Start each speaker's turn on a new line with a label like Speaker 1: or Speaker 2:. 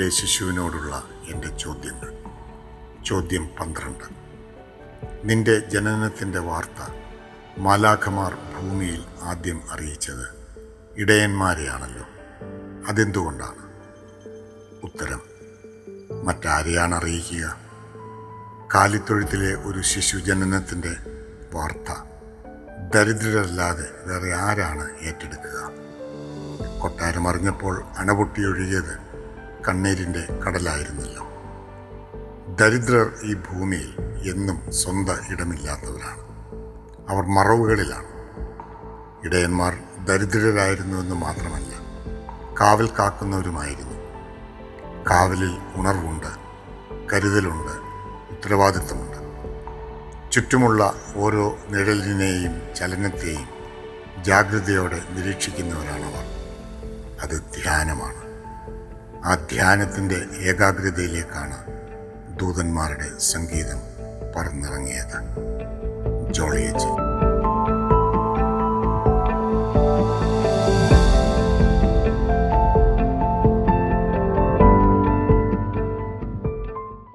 Speaker 1: ഭൂമിയിലെ ശിശുവിനോടുള്ള എൻ്റെ ചോദ്യങ്ങൾ. ചോദ്യം 12. നിന്റെ ജനനത്തിൻ്റെ വാർത്ത മാലാഖമാർ ഭൂമിയിൽ ആദ്യം അറിയിച്ചത് ഇടയന്മാരെയാണല്ലോ. അതെന്തുകൊണ്ടാണ്? ഉത്തരം: മറ്റാരെയാണ് അറിയിക്കുക? കാലിത്തൊഴുത്തിലെ ഒരു ശിശു ജനനത്തിൻ്റെ വാർത്ത ദരിദ്രരല്ലാതെ വേറെ ആരാണ് ഏറ്റെടുക്കുക? കൊട്ടാരമറിഞ്ഞപ്പോൾ അണപൊട്ടിയൊഴുകിയത് കണ്ണീരിൻ്റെ കടലായിരുന്നല്ലോ. ദരിദ്രർ ഈ ഭൂമിയിൽ എന്നും സ്വന്തം ഇടമില്ലാത്തവരാണ്. അവർ മറവുകളിലാണ്. ഇടയന്മാർ ദരിദ്രരായിരുന്നുവെന്ന് മാത്രമല്ല, കാവൽ കാക്കുന്നവരുമായിരുന്നു. കാവലിൽ ഉണർവുണ്ട്, കരുതലുണ്ട്, ഉത്തരവാദിത്വമുണ്ട്. ചുറ്റുമുള്ള ഓരോ നിഴലിനെയും ചലനത്തെയും ജാഗ്രതയോടെ നിരീക്ഷിക്കുന്നവരാണവർ. അത് ധ്യാനമാണ്. ആ ധ്യാനത്തിൻ്റെ ഏകാഗ്രതയിലേക്കാണ് ദൂതന്മാരുടെ സംഗീതം പറന്നിറങ്ങിയത്. ജോളിയച്ചൻ.